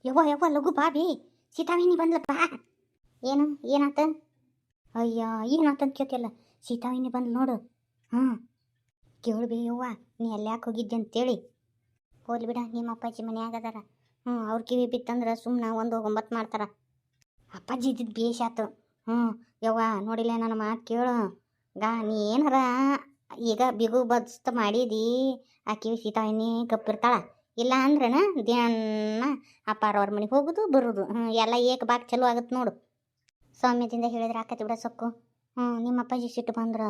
ಯವ್ವ ಯವ್ವ ಲಘು ಬಾ ಬಿ ಸೀತಾವಿನಿ ಬಂದ್ಲಪ್ಪ. ಏನು ಏನಾತ? ಅಯ್ಯ ಏನಾತಂತ ಕೇಳ್ತಿಯಲ್ಲ, ಸೀತಾವಿನಿ ಬಂದ್ಲು ನೋಡು. ಹಾಂ ಕೇಳ್ಬಿ ಯವ್ವ, ನೀ ಯಾಕೆ ಹೋಗಿದ್ದೆ ಅಂತೇಳಿ. ಹೋಗ್ಲಿ ಬಿಡ, ನಿಮ್ಮ ಅಪ್ಪಾಜಿ ಮನ್ಯಾಗ ಅದಾರ. ಅವ್ರ ಕಿವಿ ಬಿತ್ತಂದ್ರೆ ಸುಮ್ಮನೆ 1 9 ಮಾಡ್ತಾರ. ಅಪ್ಪಾಜಿ ಇದ್ದಿದ್ದು ಬೇಷ್ ಆತು. ಯವ್ವ ನೋಡಿಲ್ಲ ನನ್ನ ಮಾತು ಕೇಳು. ನೀ ಏನಾರ ಈಗ ಬಿಗು ಬಸ್ತ ಮಾಡಿದಿ, ಆ ಕಿವಿ ಸೀತಾವಿನಿ ಗಪ್ಪಿರ್ತಾಳ. ಇಲ್ಲ ಅಂದ್ರನ ದಿನ ಅಪ್ಪಾರವ್ರ ಮನೆಗೆ ಹೋಗೋದು ಬರೋದು. ಎಲ್ಲ ಏಕ ಬಾಕ್ ಚಲೋ ಆಗತ್ತೆ ನೋಡು. ಸೌಮ್ಯದಿಂದ ಹೇಳಿದ್ರೆ ಆಕತಿ ಬಿಡ ಸೊಕ್ಕು. ನಿಮ್ಮ ಅಪ್ಪಾಜಿ ಸಿಟ್ಟು ಬಂದ್ರೆ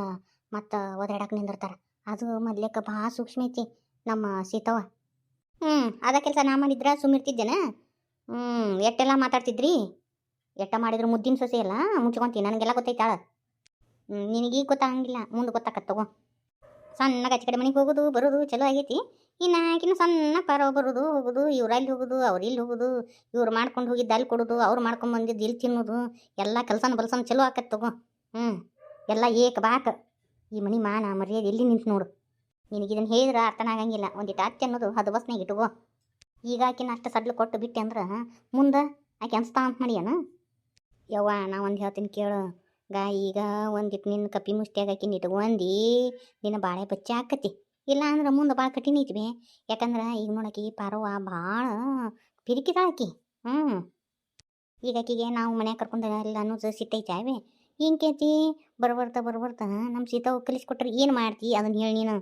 ಮತ್ತು ಒದಾಡಕ್ಕೆ ನಿಂದಿರ್ತಾರೆ. ಅದು ಮೊದ್ಲೇಕ ಭಾಳ ಸೂಕ್ಷ್ಮ ಐತಿ ನಮ್ಮ ಸೀತವ್ವ. ಅದ ಕೆಲಸ ನಾ ಮಾಡಿದ್ರೆ ಸುಮ್ಮಿರ್ತಿದ್ದೇನ? ಎಟ್ಟೆಲ್ಲ ಮಾತಾಡ್ತಿದ್ರಿ. ಎಟ್ಟ ಮಾಡಿದ್ರು ಮುದ್ದಿನ ಸೊಸೆ ಎಲ್ಲ ಮುಚ್ಕೊಂತೀನಿ, ನನಗೆಲ್ಲ ಗೊತ್ತೈತಾಳ. ನಿನಗೀಗ ಗೊತ್ತಾಗಂಗಿಲ್ಲ, ಮುಂದೆ ಗೊತ್ತಾಕತ್ ತಗೋ. ಸಣ್ಣಗೆ ಆಚೆ ಕಡೆ ಮನೆಗೆ ಹೋಗೋದು ಬರೋದು ಚಲೋ ಆಗೈತಿ. ಇನ್ನು ಸಣ್ಣ ಪಾರ ಬರೋದು ಹೋಗೋದು, ಇವ್ರು ಅಲ್ಲಿ ಹೋಗೋದು ಅವ್ರು ಇಲ್ಲಿ ಹೋಗೋದು, ಇವ್ರು ಮಾಡ್ಕೊಂಡು ಹೋಗಿದ್ದು ಅಲ್ಲಿ ಕೊಡೋದು, ಅವ್ರು ಮಾಡ್ಕೊಂಡು ಬಂದಿದ್ದು ಇಲ್ಲಿ ತಿನ್ನೋದು, ಎಲ್ಲ ಕೆಲಸನ ಬಲ್ಸನ ಚಲೋ ಆಕತ್ ತಗೋ. ಎಲ್ಲ ಏಕ ಬಾಕ. ಈ ಮನೆ ಮಾನ ಮರ್ಯಾದೆ ಎಲ್ಲಿ ನಿಂತು ನೋಡು. ನಿನಗಿದನ್ನು ಹೇಳಿದ್ರೆ ಅರ್ಥನ ಆಗಂಗಿಲ್ಲ. ಒಂದಿಟ್ಟು ಅತ್ತೆ ಅನ್ನೋದು ಅದು ಬಸ್ನಾಗ ಇಟ್ಕೋ. ಈಗ ಆಕಿನ ಅಷ್ಟು ಸಡ್ಲು ಕೊಟ್ಟು ಬಿಟ್ಟೆ ಅಂದ್ರೆ ಮುಂದೆ ಆಕೆ ಅನ್ಸ್ತಾ ಅಂತ ಮಾಡಿಯನ. ಯವ್ವ ನಾ ಒಂದು ಹೇಳ್ತೀನಿ ಕೇಳು. ಈಗ ಒಂದಿಟ್ಟು ನಿನ್ನ ಕಪ್ಪಿ ಮುಷ್ಟಿಯಾಗ ಆಕಿನ ಇಟ್ಕೊಂಡಿ ನಿನ್ನ ಬಾಳೆ ಬಚ್ಚೆ ಹಾಕತಿ. ಇಲ್ಲ ಅಂದ್ರೆ ಮುಂದೆ ಭಾಳ ಕಠಿಣ ಐತಿ ಬೇ. ಯಾಕಂದ್ರೆ ಈಗ ನೋಡಕಿ ಪಾರವ್ವ ಭಾಳ ಪಿರಿಕಿದಾಳಕಿ. ಈಗ ಆಕಿಗೆ ನಾವು ಮನ್ಯಾಗ ಕರ್ಕೊಂಡು ಎಲ್ಲ ಅನ್ನೋದು ಸಿಟ್ಟೈತೆ ಅವೇ. ಏನು ಕೇಳ್ತಿ ಬರ್ಬರ್ತಾ ನಮ್ಮ ಸೀತಾವ್ ಕಲಿಸ್ಕೊಟ್ರೆ ಏನು ಮಾಡ್ತಿ ಅದನ್ನು ಹೇಳಿ ನೀನು.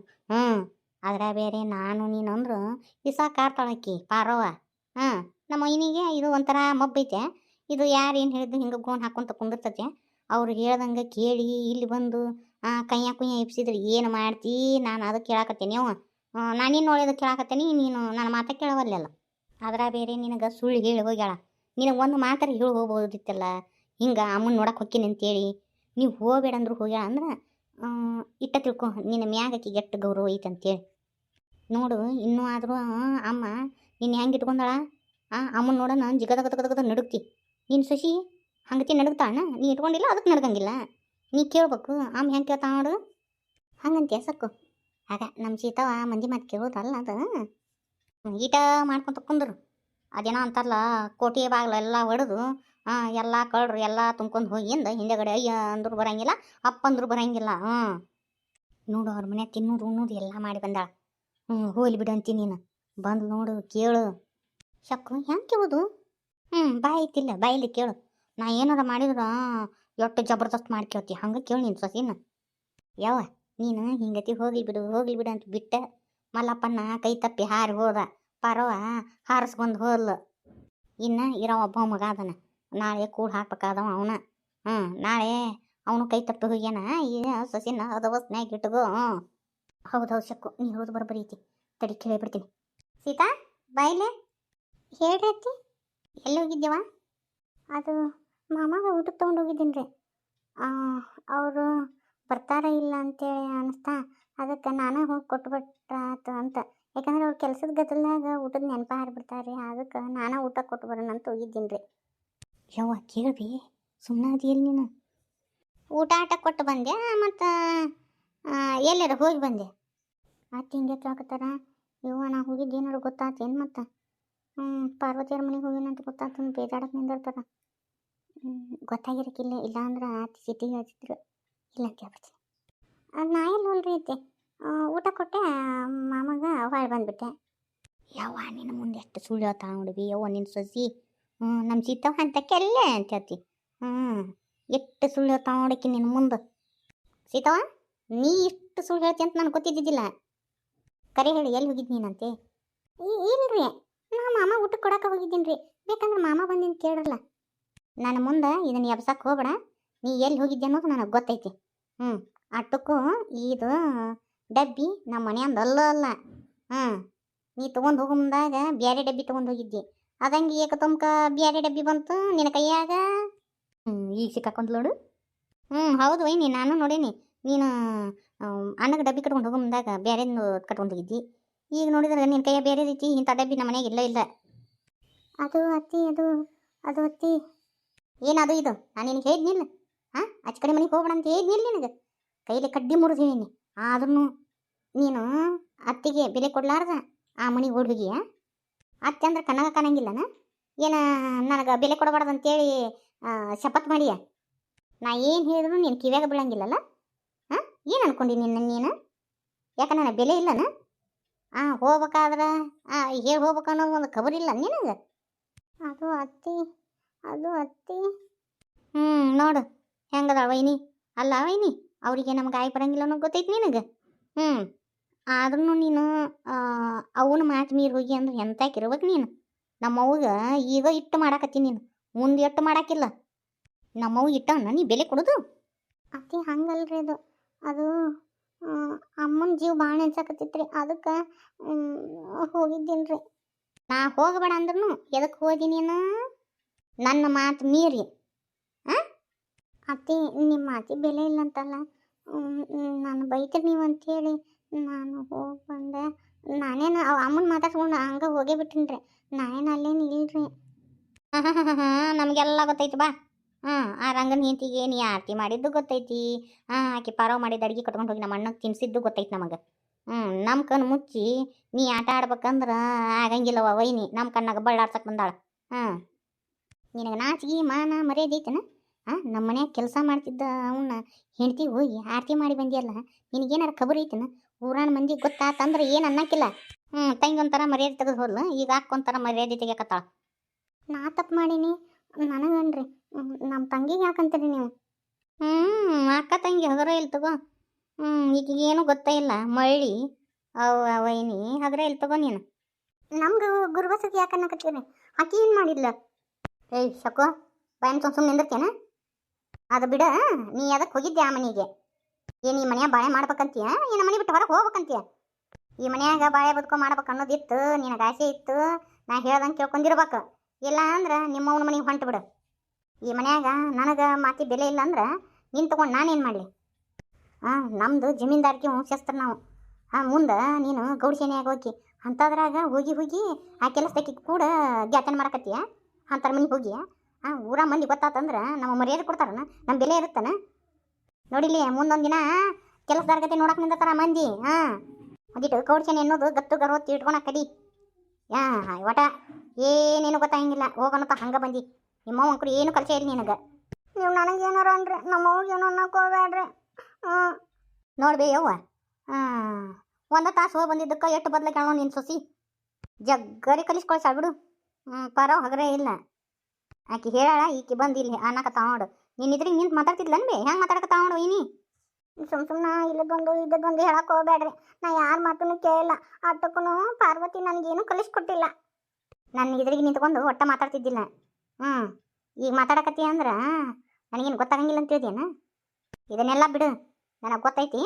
ಆದ್ರೆ ಬೇರೆ ನಾನು ನೀನು ಅಂದ್ರೆ ಇಸಾ ಕಾರ್ತಾಳಕಿ ಪಾರವ್ವ. ನಮ್ಮ ಮೈನಿಗೆ ಇದು ಒಂಥರ ಮಬ್ಬೈತೆ. ಇದು ಯಾರು ಏನು ಹೇಳಿದ್ದು ಹಿಂಗೆ ಗೋನ್ ಹಾಕೊಂತ ಕುಂದಿರ್ತತೆ. ಅವ್ರು ಹೇಳ್ದಂಗೆ ಕೇಳಿ ಇಲ್ಲಿ ಬಂದು ಕೈಯ ಕುಯ್ಯ ಇಪ್ಸಿದ್ರೆ ಏನು ಮಾಡ್ತಿ? ನಾನು ಅದಕ್ಕೆ ಕೇಳಾಕತ್ತೇನೆ ಅವ. ನಾನಿನ್ನು ಒಳ್ಳೇದಕ್ಕೆ ಕೇಳಾಕತ್ತೇನೆ, ನೀನು ನನ್ನ ಮಾತ ಕೇಳವಲ್ಲೆಲ್ಲ. ಆದ್ರೆ ಬೇರೆ ನಿನಗೆ ಸುಳ್ಳು ಹೇಳಿ ಹೋಗ್ಯಾಳ. ನಿನಗೆ ಒಂದು ಮಾತಾರ ಹೇಳಿ ಹೋಗ್ಬೋದಿತ್ತಲ್ಲ, ಹಿಂಗೆ ಅಮ್ಮನ ನೋಡಕ್ಕೆ ಹೊಕ್ಕಿನಿ ಅಂತೇಳಿ. ನೀವು ಹೋಗಬೇಡ ಅಂದ್ರು ಹೋಗ್ಯಾಳ ಅಂದ್ರೆ ಇಟ್ಟ ತಿಳ್ಕೊ ನಿನ್ನ ಮ್ಯಾಗ ಆಕಿಗೆ ಎಷ್ಟು ಗೌರವ ಐತೆ ಅಂತೇಳಿ. ನೋಡು ಇನ್ನೂ ಆದರೂ ಅಮ್ಮ ನಿನ್ನ ಹೆಂಗೆ ಇಟ್ಕೊಂಡಾಳ. ಅಮ್ಮನ ನೋಡೋಣ ಜಿಗದಗದಗದ ನಡುಕ್ತಿ. ನೀನು ಶಶಿ ಹಂಗತಿ ನಡುಗ್ತಾಳ. ನೀ ಇಟ್ಕೊಂಡಿಲ್ಲ ಅದಕ್ಕೆ ನಡ್ಗಂಗಿಲ್ಲ. ನೀ ಕೇಳ್ಬೇಕು, ಅಮ್ಮ ಹೆಂಗೆ ಕೇಳ್ತಾ ನೋಡು. ಹಂಗಂತೀಯ ಸಕ್ಕು. ಆಗ ನಮ್ಮ ಸೀತಾವ ಮಂದಿ ಮಾತು ಕೇಳೋದಲ್ಲ ಅದು. ಈಟ ಮಾಡ್ಕೊಂತ ಕುಂದ್ರು ಅದೇನೋ ಅಂತಾರಲ್ಲ, ಕೋಟಿ ಬಾಗ್ಲೆಲ್ಲ ಹೊಡೆದು ಎಲ್ಲ ಕಳ್ರು ಎಲ್ಲ ತುಂಬ್ಕೊಂಡು ಹೋಗಿಂದ ಹಿಂದೆಗಡೆ ಅಯ್ಯ ಅಂದ್ರು ಬರಂಗಿಲ್ಲ, ಅಪ್ಪ ಅಂದ್ರು ಬರಂಗಿಲ್ಲ. ನೋಡು ಅವ್ರ ಮನೆ ತಿನ್ನೋದು ಉಣ್ಣೋದು ಎಲ್ಲ ಮಾಡಿ ಬಂದಾಳ. ಹೋಲಿ ಬಿಡು ಅಂತೀನಿ ನೀನು. ಬಂದು ನೋಡು ಕೇಳು. ಶಕ್ಕು ಹೆಂಗೆ ಕೇಳೋದು? ಬಾಯಿ ಐತಿಲ್ಲ, ಬಾಯಿಲಿ ಕೇಳು. ನಾ ಏನಾರ ಮಾಡಿದ್ರ ಎಷ್ಟು ಜಬರ್ದಸ್ತ್ ಮಾಡಿ ಕೇಳ್ತಿ. ಹಂಗೆ ಕೇಳಿ ನೀನು ಸೊಸಿನ. ಯಾವ ನೀನು ಹಿಂಗತಿ ಹೋಗ್ಲಿ ಬಿಡು ಅಂತ ಬಿಟ್ಟೆ. ಮಲ್ಲಪ್ಪನ ಕೈ ತಪ್ಪಿ ಹಾರಿ ಹೋದ. ಪಾರವ ಹಾರಿಸ್ಕೊಂಡು ಹೋದ್ಲು. ಇನ್ನು ಇರೋ ಒಬ್ಬ ಮಗ ಅದನ, ನಾಳೆ ಕೂಡ ಹಾಕ್ಬೇಕಾದವ ಅವನ. ನಾಳೆ ಅವನು ಕೈ ತಪ್ಪಿ ಹೋಗ್ಯಾನ. ಈ ಸೊಸಿನ ಅದು ಬಸ್ನ್ಯಾಗ ಇಟ್ಕೋ. ಹೌದು ಶಕ್ಕು, ನೀ ಹೇಳೋದು ಬರೋಬ್ಬರಿ ಐತಿ. ತಡಿ ಕೇಳಿಬಿಡ್ತೀನಿ. ಸೀತಾ ಬಾಯಿಲೆ ಹೇಳ್ರಿ ಅತ್ತಿ. ಎಲ್ಲಿ ಹೋಗಿದ್ದೇವ? ಅದು ಮಾಮಾಗ ಊಟಕ್ಕೆ ತೊಗೊಂಡು ಹೋಗಿದ್ದೀನಿ ರೀ. ಅವರು ಬರ್ತಾರ ಇಲ್ಲ ಅಂತೇಳಿ ಅನಿಸ್ತಾ, ಅದಕ್ಕೆ ನಾನೇ ಹೋಗಿ ಕೊಟ್ಬಿಟ್ರಾತು ಅಂತ. ಯಾಕಂದ್ರೆ ಅವ್ರು ಕೆಲಸದ ಗದ್ದಲ್ನಾಗ ಊಟದ ನೆನಪ ಹಾರಿಬಿಡ್ತಾರೆ. ಅದಕ್ಕೆ ನಾನೇ ಊಟ ಕೊಟ್ಟು ಬರೋಣ ಅಂತ ಹೋಗಿದ್ದೀನಿ ರೀ. ಯವ್ವ ಕೇಳ್ಬಿ, ಸುಮ್ಮನೆ ಅದಿಯಲ್ಲಿ ನೀನು. ಊಟ ಕೊಟ್ಟು ಬಂದೆ, ಮತ್ತು ಎಲ್ಲಾರ ಹೋಗಿ ಬಂದೆ. ಅತ್ತೆ ಹಿಂಗೆ ಕೇಳಕತ್ತಾರ. ಯವ್ವ ನಾ ಹೋಗಿದ್ದು ಏನಾರು ಗೊತ್ತಾತೇನು? ಮತ್ತು ಪಾರ್ವತಿಯವ್ರ ಮನೆಗೆ ಹೋಗಿನಂತ ಗೊತ್ತಾತು, ಬೇಜಾಡಕ್ಕೆ ನಿಂದಿರ್ತಾರ. ಗೊತ್ತಾಗಿರಕ್ಕಿಲ್ಲ, ಇಲ್ಲ ಅಂದ್ರೆ ಅತ್ತೆ ಸಿಟಿಗೆ ಹಚ್ಚಿದ್ರು. ಇಲ್ಲ ಕೇಳ್ಬಿಡ್ತೀನಿ. ನಾ ಎಲ್ಲಿ ಹೋಲ್ರಿ ಐತೆ, ಊಟ ಕೊಟ್ಟೆ ಮಾಮಗೆ ಹೊಳ್ ಬಂದುಬಿಟ್ಟೆ. ಯವ್ವ ನಿನ್ನ ಮುಂದೆ ಎಷ್ಟು ಸುಳ್ಳು ಹೇಳ್ತಾ ನೋಡಿವಿ. ಯವ್ವ ನಿನ್ನ ಸೊಸಿ ನಮ್ಮ ಸೀತಾವ ಅಂತ ಕೆಲ್ಲೆ ಅಂತ ಹೇಳ್ತಿ. ಎಷ್ಟು ಸುಳ್ಳು ಹೇಳ್ತಾ ನೋಡಕ್ಕೆ ನಿನ್ನ ಮುಂದೆ. ಸೀತಾವ ನೀ ಇಷ್ಟು ಸುಳ್ಳು ಹೇಳ್ತಿ ಅಂತ ನನಗೆ ಗೊತ್ತಿದ್ದಿದ್ದಿಲ್ಲ. ಕರೆ ಹೇಳಿ ಎಲ್ಲಿ ಹೋಗಿದ್ದು ನೀನಂತೆ? ಇಲ್ರಿ, ನಾ ಮಾಮ ಊಟಕ್ಕೆ ಕೊಡಕ್ಕೆ ಹೋಗಿದ್ದೀನಿ ರೀ. ಬೇಕಂದ್ರೆ ಮಾಮ ಬಂದಿನ ಕೇಳಲ್ಲ. ನನ್ನ ಮುಂದೆ ಇದನ್ನು ಎಬ್ಸಕ್ಕೆ ಹೋಗ್ಬೇಡ. ನೀ ಎಲ್ಲಿ ಹೋಗಿದ್ದೆ ಅನ್ನೋದು ನನಗೆ ಗೊತ್ತೈತಿ. ಅಟ್ಟಕ್ಕೂ ಇದು ಡಬ್ಬಿ ನಮ್ಮ ಮನೆಯಂದು ಅಲ್ಲ. ನೀ ತೊಗೊಂಡು ಹೋಗೋ ಮುಂದಾಗ ಬೇರೆ ಡಬ್ಬಿ ತೊಗೊಂಡು ಹೋಗಿದ್ದಿ. ಅದಂಗೆ ಏಕತೊಂಕ ಬೇರೆ ಡಬ್ಬಿ ಬಂತು ನಿನ್ನ ಕೈಯಾಗ. ಈಗ ಸಿಕ್ಕಾಕೊಂಡ್ಲು ನೋಡು. ಹೌದು ವೈನಿ, ನಾನು ನೋಡೀನಿ. ನೀನು ಅನ್ನಕ್ಕೆ ಡಬ್ಬಿ ಕಟ್ಕೊಂಡು ಹೋಗೋ ಮುಂದಾಗ ಬೇರೆದು ಕಟ್ಕೊಂಡು ಹೋಗಿದ್ದಿ. ಈಗ ನೋಡಿದ್ರೆ ನಿನ್ನ ಕೈಯ ಬೇರೆ ರೀತಿ ಇಂಥ ಡಬ್ಬಿ ನಮ್ಮ ಮನೆಗೆ ಇಲ್ಲ. ಅದು ಅತ್ತಿ, ಅದು ಅತ್ತಿ. ಏನದು ಇದು? ನಾನು ನಿನಗೆ ಹೇಳಿದ್ನಿಲ್ಲ, ಆಚೆ ಕಡೆ ಮನೆಗೆ ಹೋಗ್ಬೇಡ ಅಂತ ಹೇಳಿದ್ನಿಲ್ಲ ನಿನಗೆ. ಕೈಲಿ ಕಡ್ಡಿ ಮುರಿದು ಹೇಳೀನಿ. ಆದ್ರೂ ನೀನು ಅತ್ತಿಗೆ ಬೆಲೆ ಕೊಡ್ಲಾರ್ದ ಆ ಮನೆಗೆ ಓಡಿ ಹೋಗಿಯಾ? ಅತ್ತೆ ಅಂದ್ರೆ ಕನಗ ಕಾಣಂಗಿಲ್ಲನ? ಏನ ನನಗೆ ಬೆಲೆ ಕೊಡಬಾರ್ದು ಅಂತೇಳಿ ಶಪಥ ಮಾಡಿಯ. ನಾ ಏನು ಹೇಳಿದ್ರು ನೀನು ಕಿವ್ಯಾಗ ಬೀಳಂಗಿಲ್ಲಲ್ಲ. ಹಾಂ, ಏನು ಅನ್ಕೊಂಡಿ ನೀನು? ಯಾಕೆ ನನಗೆ ಬೆಲೆ ಇಲ್ಲನ? ಹೋಗ್ಬೇಕಾದ್ರೆ ಹೇಳಿ ಹೋಗ್ಬೇಕು ಅನ್ನೋ ಒಂದು ಖಬರ್ ಇಲ್ಲ ನಿನಗೆ? ಅದು ಅತ್ತಿ, ಅದು ಅತ್ತಿ. ನೋಡು ಹೆಂಗದ ವೈನಿ. ಅಲ್ಲ ವೈನಿ, ಅವರಿಗೆ ನಮ್ಗೆ ಆಯ್ ಬರಂಗಿಲ್ಲ ಅನ್ನೋ ಗೊತ್ತೈತಿ ನಿನಗೆ. ಆದ್ರೂ ನೀನು ಅವನ ಮಾತು ಮೀರಿ ಹೋಗಿ ಅಂದ್ರೆ ಎಂತಾಕಿರ್ಬೇಕು ನೀನು. ನಮ್ಮವ್ಗ ಈಗ ಇಟ್ಟು ಮಾಡಾಕತ್ತೀನಿ ನೀನು, ಮುಂದೆ ಎಟ್ಟು ಮಾಡಾಕಿಲ್ಲ. ನಮ್ಮವ್ಗ ಇಟ್ಟವನ್ನ ನೀ ಬೆಲೆ ಕೊಡೋದು? ಅತ್ತಿ ಹಂಗಲ್ರಿ, ಅದು ಅಮ್ಮನ ಜೀವ ಭಾಳ ನೆನ್ಸಾಕತ್ತಿತ್ರಿ, ಅದಕ್ಕೆ ಹೋಗಿದ್ದೀನಿ ರೀ. ನಾ ಹೋಗಬೇಡ ಅಂದ್ರೂ ಎದಕ್ಕೆ ಹೋಗಿ ನೀನು? ನನ್ನ ಮಾತು ಮೀರಿ. ಅತ್ತಿ ನಿಮ್ಮ ಮಾತಿ ಬೆಲೆ ಇಲ್ಲ ಅಂತಲ್ಲ, ನಾನು ಬೈತೀರಿ ನೀವು ಅಂಥೇಳಿ ನಾನು ಹೋಗಿ ಬಂದೆ. ನಾನೇನು ಅಮ್ಮನ ಮಾತಾಡ್ಸ್ಕೊಂಡು ಹಂಗೆ ಹೋಗೇ ಬಿಟ್ಟಿನಿ ರೀ. ನಾನೇನು ಅಲ್ಲೇನು ಇಲ್ರಿ. ನಮಗೆಲ್ಲ ಗೊತ್ತೈತಿ ಬಾ. ಆ ರಂಗನ ಹೆಂಡತಿಗೆ ನೀ ಆರತಿ ಮಾಡಿದ್ದು ಗೊತ್ತೈತಿ. ಆಕೆ ಪಾರವ್ ಮಾಡಿದ ಅಡ್ಗೆ ಕಟ್ಕೊಂಡು ಹೋಗಿ ನಮ್ಮ ಅಣ್ಣಗೆ ತಿನ್ಸಿದ್ದು ಗೊತ್ತೈತಿ ನಮಗೆ. ನಮ್ಮ ಕಣ್ಣು ಮುಚ್ಚಿ ನೀ ಆಟ ಆಡ್ಬೇಕಂದ್ರೆ ಆಗಂಗಿಲ್ಲವ ವೈನಿ. ನಮ್ಮ ಕಣ್ಣಾಗ ಬಳ್ಳಾಡ್ಸಕ್ಕೆ ಬಂದಾಳ. ನಿನಗೆ ನಾಚಿಗೆ ಮಾನ ಮರ್ಯಾದೆ ಐತನ? ನಮ್ಮ ಮನ್ಯಾಗ ಕೆಲಸ ಮಾಡ್ತಿದ್ದ ಅವನ್ನ ಹೆಂಡತಿ ಹೋಗಿ ಆರತಿ ಮಾಡಿ ಬಂದಿಯಲ್ಲ, ನಿನಗೇನಾರ ಖಬರ್ ಐತನ? ಊರಾಣ ಮಂದಿ ಗೊತ್ತಾತಂದ್ರೆ ಏನು ಅನ್ನಕ್ಕಿಲ್ಲ. ತಂಗಿ ಒಂಥರ ಮರ್ಯಾದೆ ತೆಗೆದು ಹೋದ್ಲು, ಈಗ ಅಕ್ಕೊಂಥರ ಮರ್ಯಾದೆ ತೆಗಿಯಕತ್ತಾಳ. ನಾ ತಪ್ಪು ಮಾಡೀನಿ ನನಗನ್ರಿ, ನಮ್ಮ ತಂಗಿಗೆ ಯಾಕಂತೀರಿ ನೀವು? ಅಕ್ಕ ತಂಗಿ ಹಗರ ಇಲ್ಲ ತಗೋ. ಈಗೇನು ಗೊತ್ತೇ ಇಲ್ಲ ಮಳ್ಳಿ ವೈನಿ, ಹಗರ ಇಲ್ಲ ತಗೋ ನೀನು. ನಮ್ಗೆ ಗುರುಬಸಕ್ಕೆ ಯಾಕೆ ಅನ್ನಕತ್ತೀರಿ? ಆಕಿ ಏನು ಮಾಡಿಲ್ಲ? ಏಯ್ ಶಕೋ, ಬಾಯನ್ ಸುಮ್ಮನೆ ನಿಂದಿರ್ತೇನೆ. ಅದು ಬಿಡ, ನೀ ಅದಕ್ಕೆ ಹೋಗಿದ್ದೆ ಆ ಮನೆಗೆ. ಏನು ಈ ಮನ್ಯಾಗ ಬಾಳೆ ಮಾಡ್ಬೇಕಂತೀಯ? ಈ ಮನೆ ಬಿಟ್ಟು ಹೊರಗೆ ಹೋಗ್ಬೇಕಂತೀಯ? ಈ ಮನ್ಯಾಗ ಬಾಳೆ ಬದುಕೋ ಮಾಡ್ಬೇಕು ಅನ್ನೋದಿತ್ತು, ನಿನಗೆ ಆಸೆ ಇತ್ತು. ನಾ ಹೇಳ್ದಂಗೆ ಕೇಳ್ಕೊಂಡಿರ್ಬೇಕು. ಇಲ್ಲ ಅಂದ್ರೆ ನಿಮ್ಮವನ ಮನೆಗೆ ಹೊಂಟು ಬಿಡು. ಈ ಮನ್ಯಾಗ ನನಗೆ ಮಾತಿ ಬೆಲೆ ಇಲ್ಲ ಅಂದ್ರೆ ನೀನು ತೊಗೊಂಡು ನಾನೇನು ಮಾಡಲಿ? ನಮ್ಮದು ಜಮೀನ್ದಾರಿಕೆ ವಂಶಸ್ತ್ರ ನಾವು. ಮುಂದೆ ನೀನು ಗೌಡ್ಸೇನೆಯಾಗ ಹೋಗಿ ಅಂಥದ್ರಾಗ ಹೋಗಿ ಆ ಕೆಲಸದಕ್ಕೆ ಕೂಡ ಜ್ಞಾತನ ಮಾಡಕತ್ತೀಯ. ಅಂಥರ ಮನೆಗೆ ಹೋಗಿ ಊರ ಮಂದಿ ಗೊತ್ತಾತಂದ್ರೆ ನಮ್ಮ ಮರ್ಯಾದೆ ಕೊಡ್ತಾರನ? ನಮ್ಮ ಬೆಲೆ ಇರುತ್ತಾನ? ನೋಡಿಲಿ, ಮುಂದೊಂದು ದಿನ ಕೆಲಸದಾರ್ಗತೆ ನೋಡಕ್ಕೆ ನಿಂತಾರ ಮಂದಿ. ಅದಿಟ್ಟು ಗೌಡ್ಸೇನೆ ಅನ್ನೋದು ಗತ್ತು ಗರ್ವತ್ತು ಇಟ್ಕೊಳ ಕಡಿ. ಒಟ ಏನೇನು ಗೊತ್ತಾಗಿಲ್ಲ, ಹೋಗೋಣತ್ತ ಹಂಗೆ ಬಂದು ನಿಮ್ಮವ್ವ ಅಂಕರು ಏನು ಕಲಿಸೇ ಇಲ್ಲ ನಿನಗೆ. ನೀವು ನನಗೇನಾರ ಅನ್ರಿ, ನಮ್ಮವ್ಗೆ ಏನೋ ಅನ್ನಕ್ಕೆ ಹೋಗ್ಬೇಡ್ರಿ. ನೋಡ್ಬೇ ಯವ್ವ, ಒಂದು ತಾಸು ಹೋಗಿ ಬಂದಿದ್ದಕ್ಕೆ ಎಷ್ಟು ಬದಲಾಗಿ ಕಾಣೋ ನಿನ್ನ ಸೊಸಿ. ಜಗ್ಗರಿ ಕಲಿಸ್ಕೊಳ್ಸಾಳ ಬಿಡು. ಪರವ್ ಹಗರೇ ಇಲ್ಲ. ಆಕೆ ಹೇಳಾಳ, ಈಕೆ ಬಂದು ಇಲ್ಲಿ ಅನ್ನಕತ್ತಾವ ನೋಡು. ನೀನು ಇದ್ರಿಗೆ ನಿಂತು ಮಾತಾಡ್ತಿದ್ಲನ್ ಬೇ? ಹೆಂಗೆ ಮಾತಾಡಕತ್ತಾವ ನೋಡು ವೈನಿ. ಸುಮ್ಮನೆ ಇಲ್ಲದೊಂದು ಹೇಳಕ್ಕೆ ಹೋಗ್ಬೇಡ್ರಿ. ನಾ ಯಾರ ಮಾತನ್ನು ಕೇಳಿಲ್ಲ. ಅಟ್ಟಕ್ಕೂ ಪಾರ್ವತಿ ನನಗೇನು ಕಲಿಸ್ಕೊಟ್ಟಿಲ್ಲ. ನನ್ನ ಇದ್ರಿಗೆ ನಿಂತ್ಕೊಂಡು ಒಟ್ಟ ಮಾತಾಡ್ತಿದ್ದಿಲ್ಲ. ಈಗ ಮಾತಾಡಕತ್ತಿ ಅಂದ್ರೆ ನನಗೇನು ಗೊತ್ತಾಗಂಗಿಲ್ಲ ಅಂತ ಹೇಳಿದೇನ? ಇದನ್ನೆಲ್ಲ ಬಿಡು, ನನಗೆ ಗೊತ್ತೈತಿ.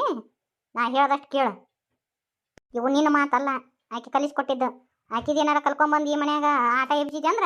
ನಾ ಹೇಳ್ದಷ್ಟು ಕೇಳು. ಇವು ನಿನ್ನ ಮಾತಲ್ಲ, ಆಕೆ ಕಲಿಸ್ಕೊಟ್ಟಿದ್ದು. ಆಕಿದೇನಾರ ಕಲ್ಕೊಂಬಂದು ಈ ಮನ್ಯಾಗ ಆಟ ಎಬ್ಸಿದ್ದೆ ಅಂದ್ರೆ